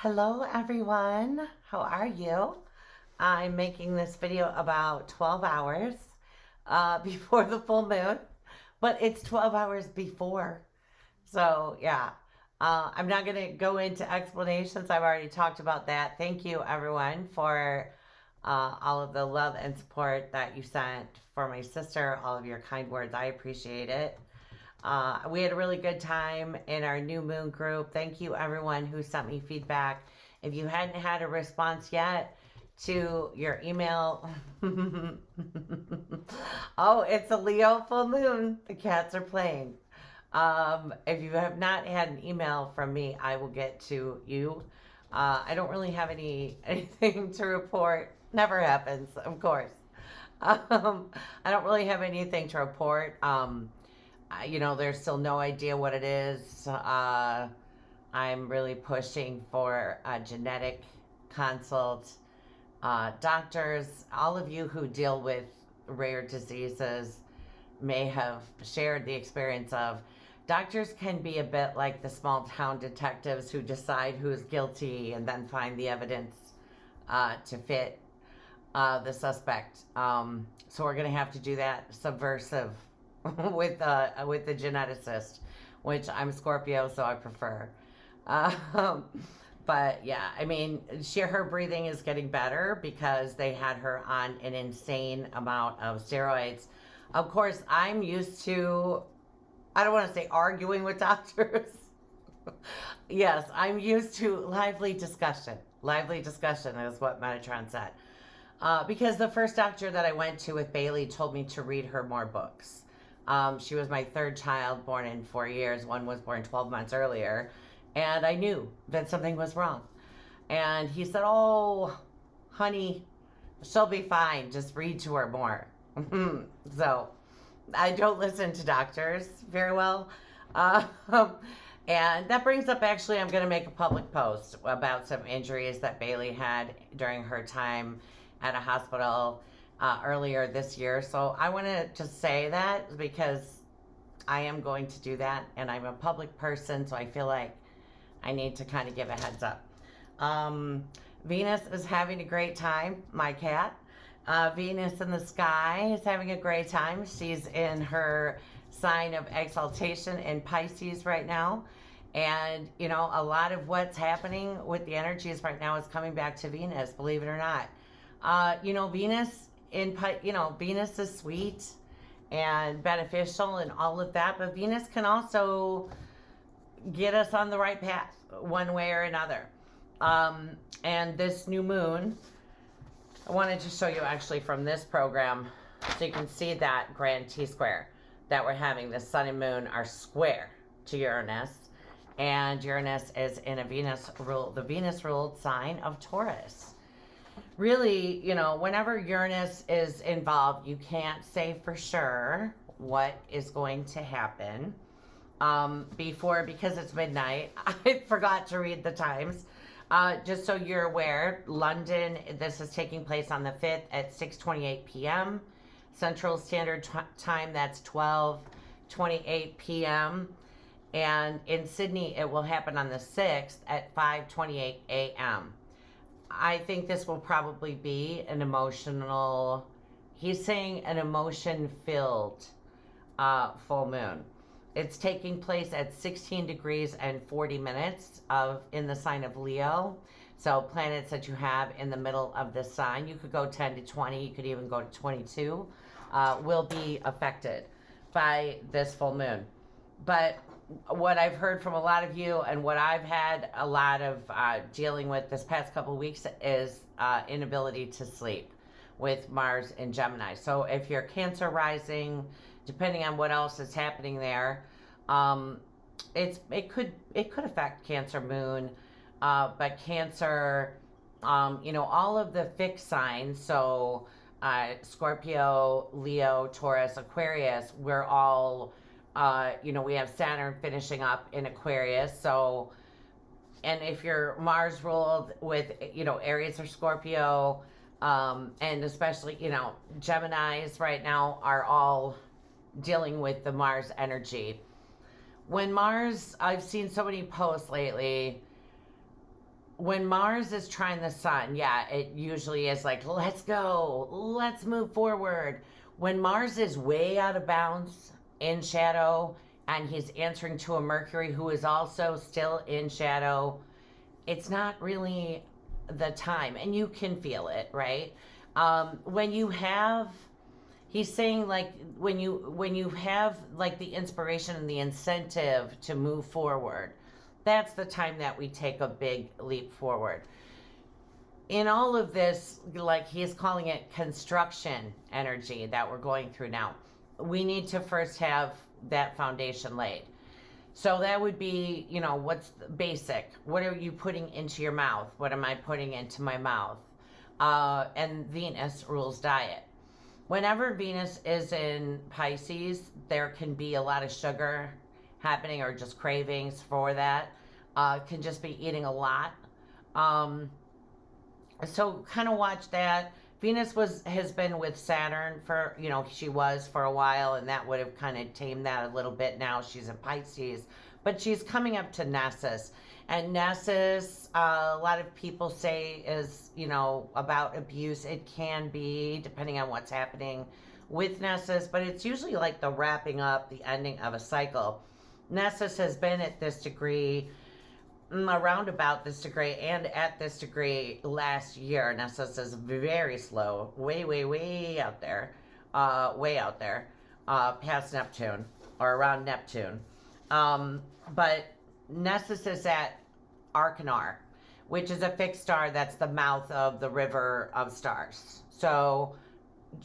Hello everyone, how are you? I'm making this video about 12 hours before the full moon, but it's 12 hours before. So yeah, I'm not going to go into explanations. I've already talked about that. Thank you everyone for all of the love and support that you sent for my sister, all of your kind words. I appreciate it. We had a really good time in our new moon group. Thank you, everyone who sent me feedback. If you hadn't had a response yet to your email, oh, it's a Leo full moon. The cats are playing. If you have not had an email from me, I will get to you. I don't really have anything to report. Never happens, of course. I don't really have anything to report. There's still no idea what it is. I'm really pushing for a genetic consult. Doctors, all of you who deal with rare diseases may have shared the experience of doctors can be a bit like the small town detectives who decide who's guilty and then find the evidence to fit the suspect. So we're going to have to do that subversive with the geneticist, which I'm Scorpio, so I prefer. Um, but yeah, I mean, her breathing is getting better because they had her on an insane amount of steroids. Of course, I'm used to, I don't want to say arguing with doctors. Yes, I'm used to lively discussion. Lively discussion is what Metatron said. Because the first doctor that I went to with Bailey told me to read her more books. She was my third child, born in 4 years. One was born 12 months earlier. And I knew that something was wrong. And he said, "Oh, honey, she'll be fine. Just read to her more." So I don't listen to doctors very well. Um, and that brings up, actually, I'm going to make a public post about some injuries that Bailey had during her time at a hospital earlier this year. So I want to just say that because I am going to do that, and I'm a public person, so I feel like I need to kind of give a heads up. Venus is having a great time, my cat. Venus in the sky is having a great time. She's in her sign of exaltation in Pisces right now. And, a lot of what's happening with the energies right now is coming back to Venus, believe it or not. Venus is sweet and beneficial and all of that, but Venus can also get us on the right path one way or another. And this new moon, I wanted to show you actually from this program so you can see that grand T-square that we're having. The sun and moon are square to Uranus, and Uranus is in the Venus-ruled sign of Taurus. Really, whenever Uranus is involved, you can't say for sure what is going to happen. Because it's midnight, I forgot to read the times. Just so you're aware, London, this is taking place on the 5th at 6:28 p.m. Central Standard Time, that's 12:28 p.m. And in Sydney, it will happen on the 6th at 5:28 a.m. I think this will probably be he's saying an emotion-filled full moon. It's taking place at 16 degrees and 40 minutes in the sign of Leo. So planets that you have in the middle of this sign, you could go 10 to 20, you could even go to 22, will be affected by this full moon. But what I've heard from a lot of you and what I've had a lot of dealing with this past couple of weeks is inability to sleep with Mars in Gemini. So if you're Cancer rising, depending on what else is happening there, it could affect Cancer moon, but Cancer, all of the fixed signs. So Scorpio, Leo, Taurus, Aquarius, we're all we have Saturn finishing up in Aquarius. So, and if you're Mars ruled with Aries or Scorpio, and especially Geminis right now are all dealing with the Mars energy. When Mars, I've seen so many posts lately when Mars is trying the sun, yeah, it usually is like, let's go, let's move forward. When Mars is way out of bounds in shadow and he's answering to a Mercury who is also still in shadow, it's not really the time. And you can feel it, right? When you have, he's saying like when you have like the inspiration and the incentive to move forward, that's the time that we take a big leap forward. In all of this, like he's calling it construction energy that we're going through now, we need to first have that foundation laid. So that would be, what's the basic? What are you putting into your mouth? What am I putting into my mouth? And Venus rules diet. Whenever Venus is in Pisces, there can be a lot of sugar happening or just cravings for that. Can just be eating a lot. So kind of watch that. Venus has been with Saturn for, she was for a while, and that would have kind of tamed that a little bit. Now she's in Pisces, but she's coming up to Nessus. And Nessus, a lot of people say is, about abuse. It can be, depending on what's happening with Nessus, but it's usually like the wrapping up, the ending of a cycle. Nessus has been at this degree, around about this degree, and at this degree last year. Nessus is very slow, way out there, past Neptune, or around Neptune. But Nessus is at Arcanar, which is a fixed star that's the mouth of the river of stars. So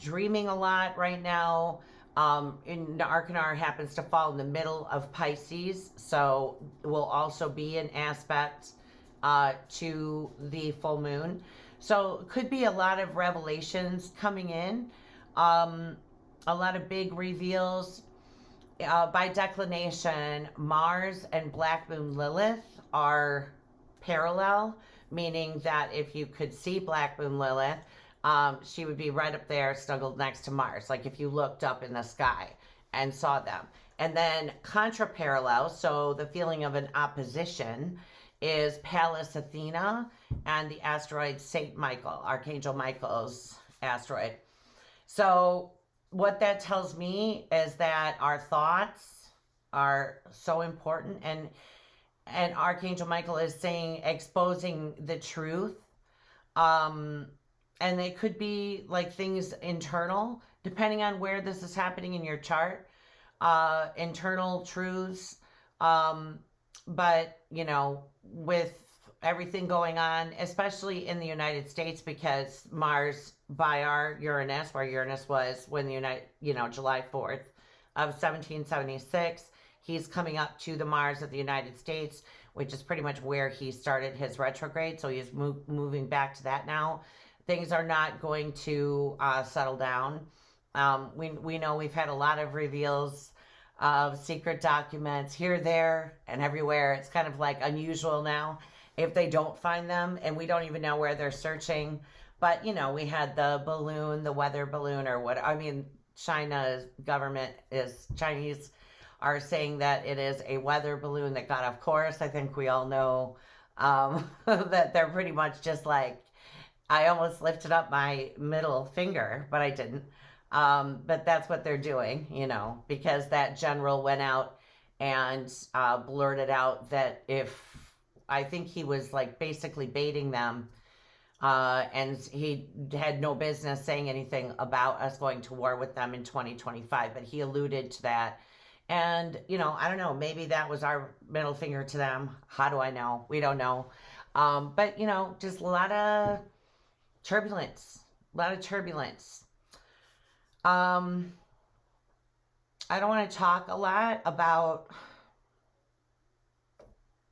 dreaming a lot right now. In Arcanar happens to fall in the middle of Pisces, so will also be an aspect to the full moon. So could be a lot of revelations coming in, a lot of big reveals. By declination, Mars and Black Moon Lilith are parallel, meaning that if you could see Black Moon Lilith, she would be right up there snuggled next to Mars, like if you looked up in the sky and saw them. And then contra-parallel, so the feeling of an opposition, is Pallas Athena and the asteroid Saint Michael, Archangel Michael's asteroid. So what that tells me is that our thoughts are so important, and Archangel Michael is saying, exposing the truth. And they could be like things internal, depending on where this is happening in your chart, internal truths. But, with everything going on, especially in the United States, because Mars by our Uranus, where Uranus was when July 4th of 1776, he's coming up to the Mars of the United States, which is pretty much where he started his retrograde. So he's moving back to that now. Things are not going to settle down. We know we've had a lot of reveals of secret documents here, there, and everywhere. It's kind of like unusual now if they don't find them, and we don't even know where they're searching. But, we had the balloon, the weather balloon, or what, China's government Chinese are saying that it is a weather balloon that got off course. I think we all know that they're pretty much just like, I almost lifted up my middle finger, but I didn't. But that's what they're doing, because that general went out and blurted out that I think he was like basically baiting them, and he had no business saying anything about us going to war with them in 2025, but he alluded to that. And, I don't know, maybe that was our middle finger to them. How do I know? We don't know. But, just a lot of turbulence. I don't want to talk a lot about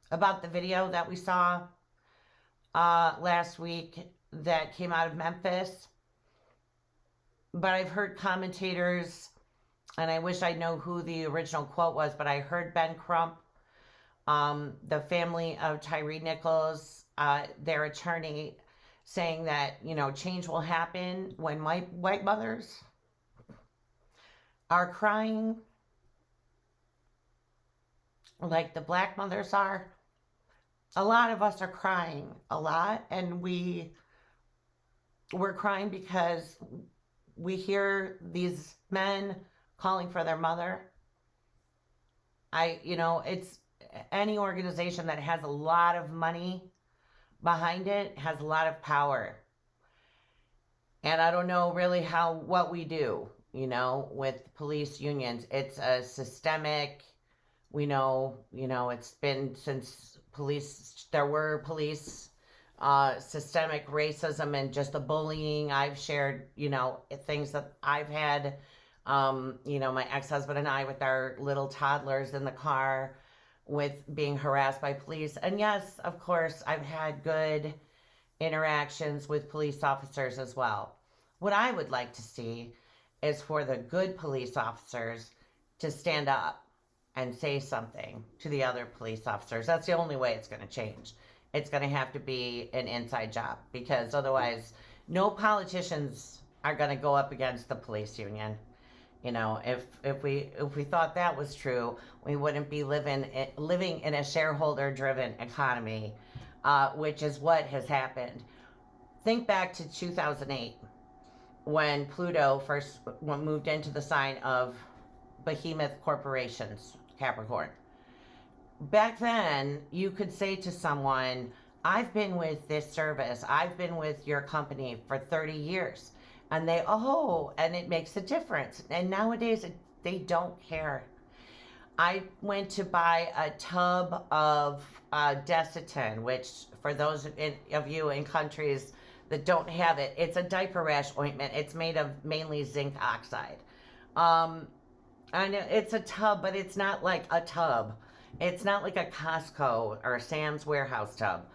the video that we saw last week that came out of Memphis. But I've heard commentators, and I wish I know who the original quote was, but I heard Ben Crump, the family of Tyree Nichols, their attorney, saying that, change will happen when white mothers are crying like the black mothers are. a lot of us are crying a lot, and we're crying because we hear these men calling for their mother. It's any organization that has a lot of money behind it has a lot of power. And I don't know really what we do, with police unions. It's a systemic, it's been since there were police, systemic racism and just the bullying. I've shared, things that I've had, my ex-husband and I with our little toddlers in the car with being harassed by police. And yes, of course, I've had good interactions with police officers as well. What I would like to see is for the good police officers to stand up and say something to the other police officers. That's the only way it's going to change. It's going to have to be an inside job, because otherwise, no politicians are going to go up against the police union. If we thought that was true, we wouldn't be living in a shareholder-driven economy, which is what has happened. Think back to 2008 when Pluto first moved into the sign of behemoth corporations, Capricorn. Back then, you could say to someone, I've been with this service, I've been with your company for 30 years. And and it makes a difference. And nowadays, they don't care. I went to buy a tub of Desitin, which for those of you in countries that don't have it, it's a diaper rash ointment. It's made of mainly zinc oxide. I know it's a tub, but it's not like a tub. It's not like a Costco or a Sam's Warehouse tub.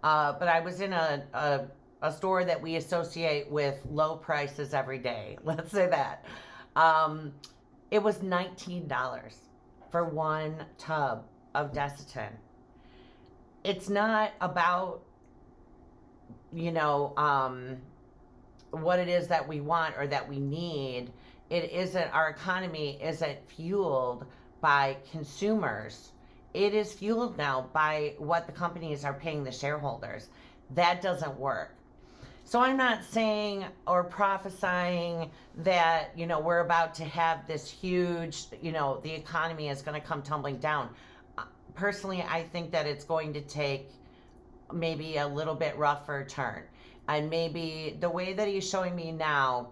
But I was in a store that we associate with low prices every day. Let's say that. It was $19 for one tub of Desitin. It's not about, what it is that we want or that we need. Our economy isn't fueled by consumers. It is fueled now by what the companies are paying the shareholders. That doesn't work. So I'm not saying or prophesying that, we're about to have this huge, the economy is going to come tumbling down. Personally, I think that it's going to take maybe a little bit rougher turn. And maybe the way that he's showing me now,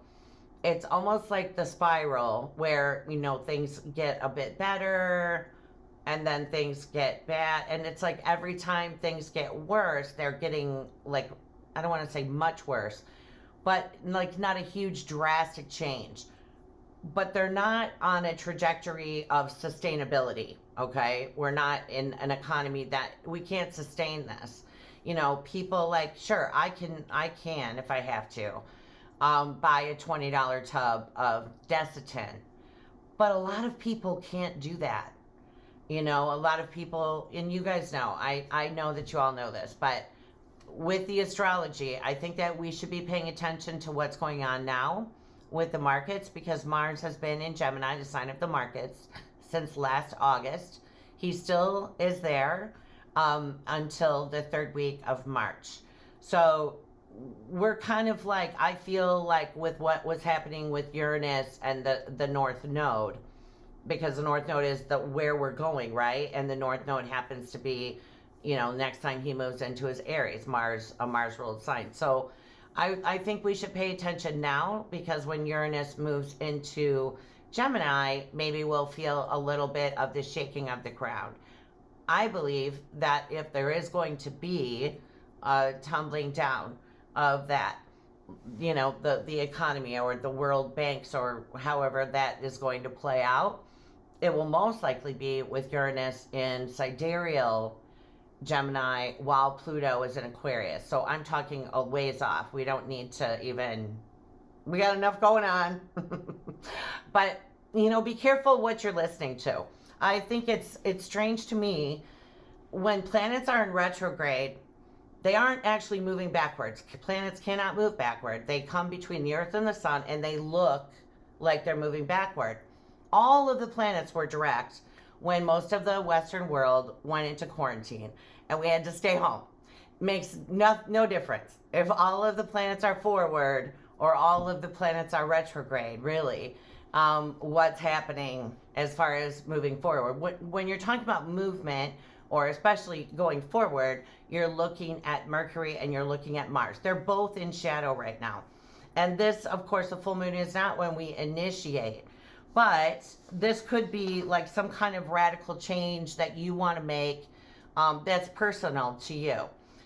it's almost like the spiral where, things get a bit better and then things get bad. And it's like every time things get worse, they're getting like, I don't want to say much worse, but like not a huge drastic change. But they're not on a trajectory of sustainability, okay? We're not in an economy that we can't sustain this. People like, sure, I can if I have to, buy a $20 tub of Desitin. But a lot of people can't do that. A lot of people, and you guys know, I know that you all know this, but with the astrology, I think that we should be paying attention to what's going on now with the markets, because Mars has been in Gemini, the sign of the markets, since last August. He still is there until the third week of March. So we're kind of like, I feel like with what was happening with Uranus and the North Node, because the North Node is where we're going, right? And the North Node happens to be, next time he moves into his Aries, a Mars ruled sign. So I think we should pay attention now, because when Uranus moves into Gemini, maybe we'll feel a little bit of the shaking of the ground. I believe that if there is going to be a tumbling down of that, the economy or the world banks or however that is going to play out, it will most likely be with Uranus in sidereal Gemini while Pluto is in Aquarius. So I'm talking a ways off. We don't need to we got enough going on. But, be careful what you're listening to. I think it's strange to me when planets are in retrograde, they aren't actually moving backwards. Planets cannot move backward. They come between the Earth and the Sun, and they look like they're moving backward. All of the planets were direct when most of the Western world went into quarantine and we had to stay home. Makes no difference if all of the planets are forward or all of the planets are retrograde, really. What's happening as far as moving forward. When you're talking about movement, or especially going forward, you're looking at Mercury and you're looking at Mars. They're both in shadow right now. And this, of course, the full moon is not when we initiate, but this could be like some kind of radical change that you want to make, that's personal to you.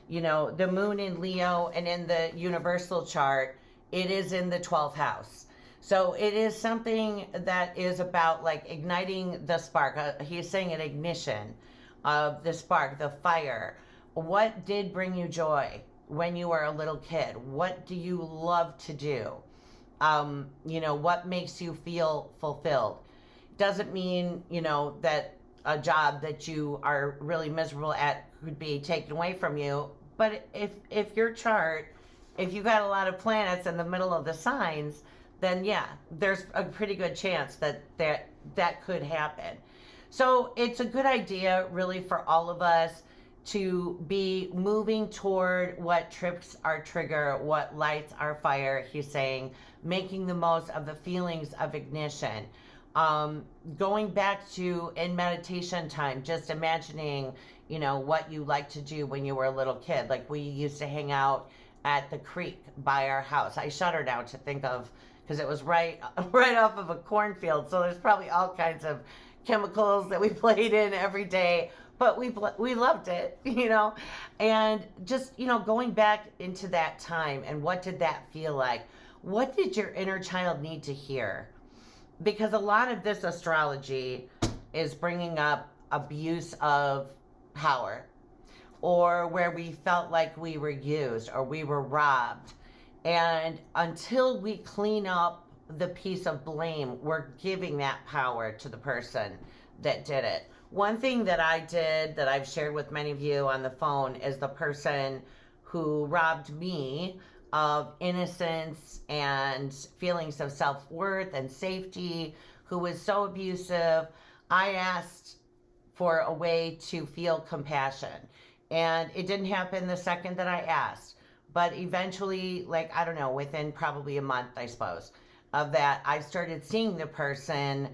You know, the moon in Leo and in the universal chart, it is in the 12th house. So it is something that is about like igniting the spark. He's saying an ignition of the spark, the fire. What did bring you joy when you were a little kid? What do you love to do? You know, what makes you feel fulfilled? Doesn't mean, you know, that a job that you are really miserable at could be taken away from you. But if your chart, if you got a lot of planets in the middle of the signs, then yeah, there's a pretty good chance that could happen. So it's a good idea really for all of us to be moving toward what trips our trigger, what lights our fire, he's saying, making the most of the feelings of ignition. Going back to in meditation time, just imagining, you know, what you like to do when you were a little kid. Like we used to hang out at the creek by our house. I shudder now to think of, because it was right off of a cornfield. So there's probably all kinds of chemicals that we played in every day, but we loved it, you know. And just, you know, going back into that time and what did that feel like? What did your inner child need to hear? Because a lot of this astrology is bringing up abuse of power, or where we felt like we were used or we were robbed. And until we clean up the piece of blame, we're giving that power to the person that did it. One thing that I did that I've shared with many of you on the phone is the person who robbed me of innocence and feelings of self-worth and safety, who was so abusive. I asked for a way to feel compassion, and it didn't happen the second that I asked. But eventually, like, I don't know, within probably a month, I suppose, of that, I started seeing the person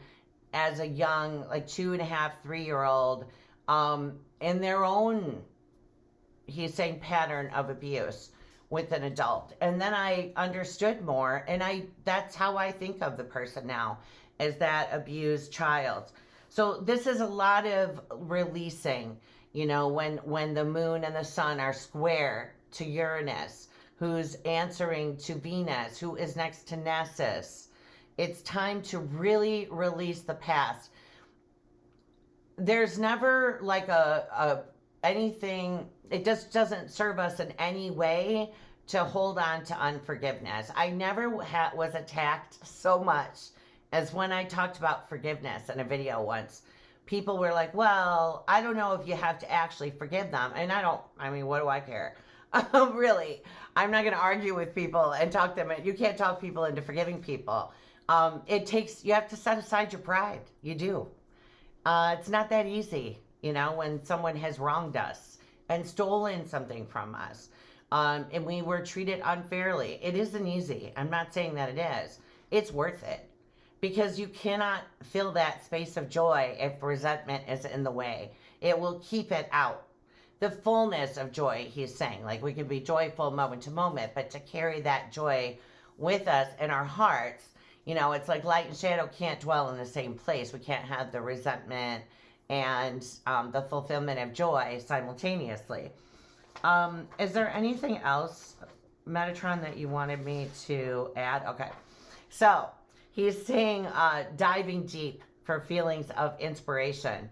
as a young, like 2.5, 3-year-old, in their own, he's saying, pattern of abuse with an adult. And then I understood more, and that's how I think of the person now, as that abused child. So this is a lot of releasing, you know, when the moon and the sun are square to Uranus, who's answering to Venus, who is next to Nessus. It's time to really release the past. There's never like anything, it just doesn't serve us in any way to hold on to unforgiveness. I never was attacked so much as when I talked about forgiveness in a video once. People were like, well, I don't know if you have to actually forgive them. And I mean, what do I care? Really, I'm not going to argue with people and talk them. You can't talk people into forgiving people. You have to set aside your pride. You do. It's not that easy, you know, when someone has wronged us and stolen something from us, and we were treated unfairly. It isn't easy. I'm not saying that it is. It's worth it, because you cannot fill that space of joy if resentment is in the way. It will keep it out. The fullness of joy, he's saying, like we can be joyful moment to moment, but to carry that joy with us in our hearts, you know, it's like light and shadow can't dwell in the same place. We can't have the resentment and the fulfillment of joy simultaneously. Is there anything else, Metatron, that you wanted me to add? Okay. So he's saying diving deep for feelings of inspiration.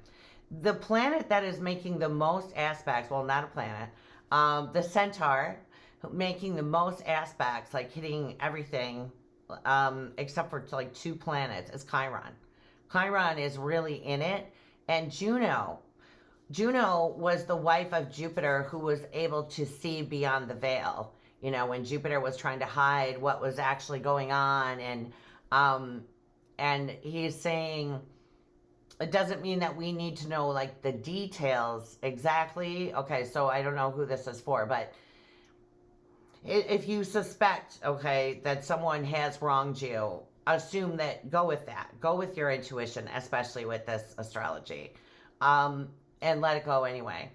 The planet that is making the most aspects, well, not a planet, the Centaur, making the most aspects, like hitting everything, except for like 2 planets, is Chiron. Chiron is really in it. And Juno was the wife of Jupiter, who was able to see beyond the veil, you know, when Jupiter was trying to hide what was actually going on. And he's saying it doesn't mean that we need to know like the details exactly. Okay, so I don't know who this is for, but if you suspect, okay, that someone has wronged you, assume that, go with that. Go with your intuition, especially with this astrology, and let it go anyway.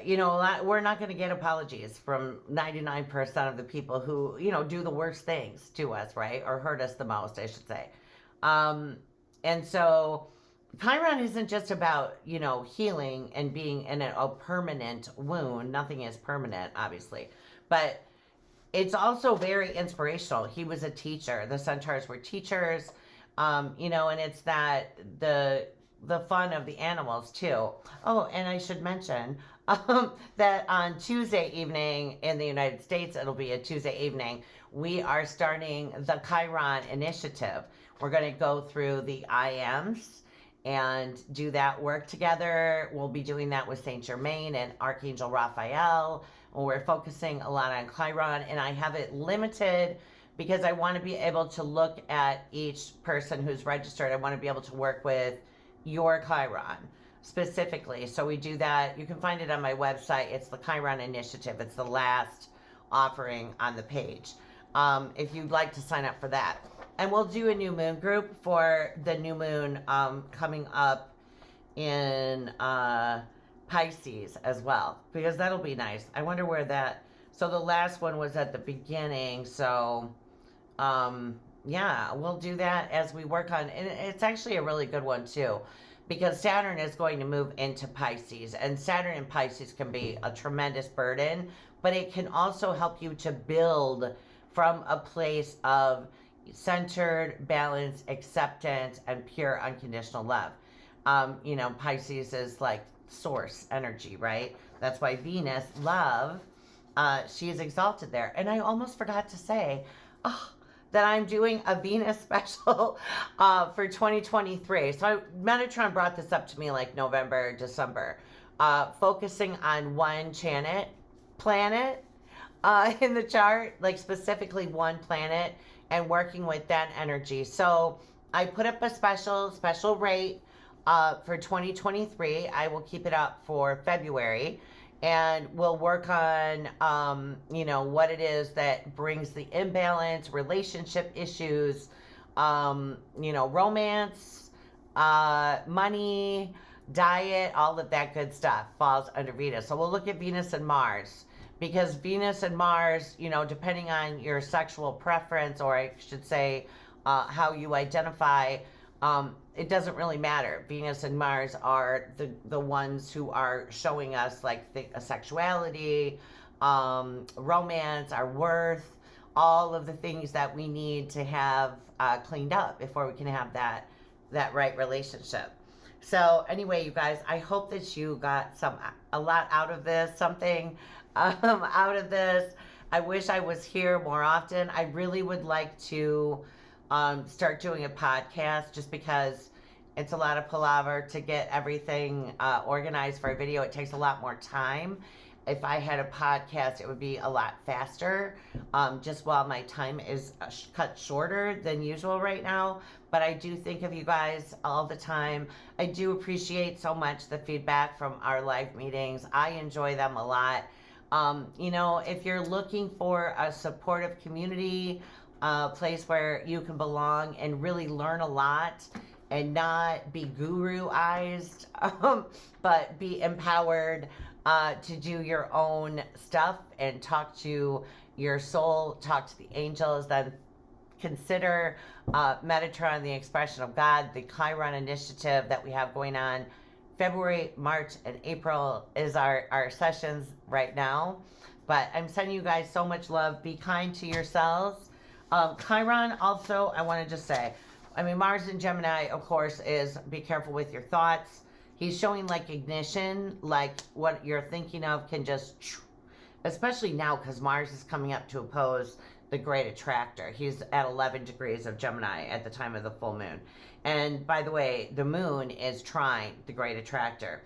You know, we're not going to get apologies from 99% of the people who, you know, do the worst things to us, right? Or hurt us the most, I should say. And so Chiron isn't just about, you know, healing and being in a permanent wound. Nothing is permanent, obviously. But it's also very inspirational. He was a teacher. The centaurs were teachers, you know, and it's that the fun of the animals too. Oh, and I should mention that on Tuesday evening in the United States, it'll be a Tuesday evening, we are starting the Chiron Initiative. We're going to go through the IMs and do that work together. We'll be doing that with Saint Germain and Archangel Raphael. We're focusing a lot on Chiron, and I have it limited because I want to be able to look at each person who's registered. I want to be able to work with your Chiron specifically. So we do that. You can find it on my website. It's the Chiron Initiative. It's the last offering on the page. If you'd like to sign up for that. And we'll do a new moon group for the new moon coming up in Pisces as well, because that'll be nice. I wonder where that, so the last one was at the beginning, so yeah, we'll do that as we work on, and it's actually a really good one too, because Saturn is going to move into Pisces, and Saturn in Pisces can be a tremendous burden, but it can also help you to build from a place of centered, balance, acceptance, and pure unconditional love. You know, Pisces is like source energy, right? That's why Venus, love, she is exalted there. And I almost forgot to say that I'm doing a Venus special for 2023. So Metatron brought this up to me like November, December, focusing on one planet in the chart, like specifically one planet, and working with that energy. So I put up a special rate for 2023. I will keep it up for February, and we'll work on, you know, what it is that brings the imbalance, relationship issues, you know, romance, money, diet, all of that good stuff falls under Venus. So we'll look at Venus and Mars, because Venus and Mars, you know, depending on your sexual preference, or I should say how you identify, it doesn't really matter. Venus and Mars are the ones who are showing us like sexuality, romance, our worth, all of the things that we need to have cleaned up before we can have that right relationship. So anyway, you guys, I hope that you got a lot out of this, something out of this. I wish I was here more often. I really would like to start doing a podcast, just because it's a lot of palaver to get everything organized for a video. It takes a lot more time. If I had a podcast, it would be a lot faster, just while my time is cut shorter than usual right now. But I do think of you guys all the time. I do appreciate so much the feedback from our live meetings. I enjoy them a lot. You know, if you're looking for a supportive community, a place where you can belong and really learn a lot and not be guru-ized, but be empowered to do your own stuff and talk to your soul, talk to the angels, then consider Metatron, the expression of God, the Chiron Initiative that we have going on. February, March, and April is our sessions right now. But I'm sending you guys so much love. Be kind to yourselves. Chiron also, I want to just say, I mean, Mars in Gemini, of course, is be careful with your thoughts. He's showing like ignition, like what you're thinking of can just, especially now because Mars is coming up to oppose the great attractor. He's at 11 degrees of Gemini at the time of the full moon. And by the way, the moon is trine the great attractor.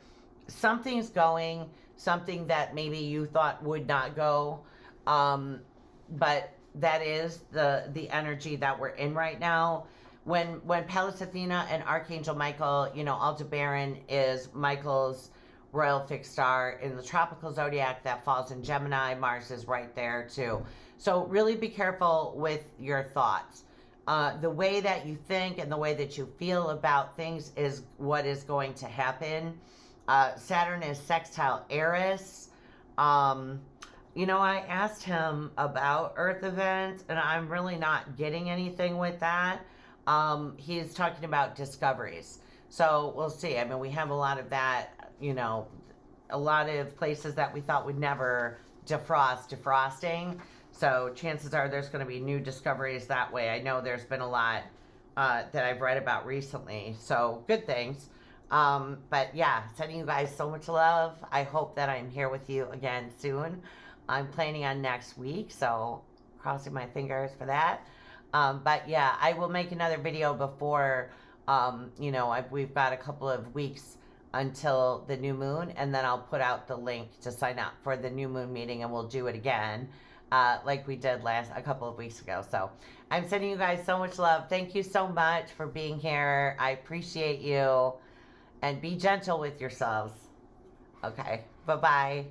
Something's going, something that maybe you thought would not go, but that is the energy that we're in right now. when Pallas Athena and Archangel Michael, you know, Aldebaran is Michael's royal fixed star in the tropical zodiac that falls in Gemini. Mars is right there too. So really be careful with your thoughts. The way that you think and the way that you feel about things is what is going to happen. Saturn is sextile Eris. You know, I asked him about Earth events, and I'm really not getting anything with that. He's talking about discoveries. So we'll see. I mean, we have a lot of that, you know, a lot of places that we thought would never defrosting. So chances are there's going to be new discoveries that way. I know there's been a lot that I've read about recently. So good things. But yeah, sending you guys so much love. I hope that I'm here with you again soon. I'm planning on next week, so crossing my fingers for that. But yeah, I will make another video before, you know, we've got a couple of weeks until the new moon, and then I'll put out the link to sign up for the new moon meeting, and we'll do it again, like we did a couple of weeks ago. So I'm sending you guys so much love. Thank you so much for being here. I appreciate you, and be gentle with yourselves. Okay, bye-bye.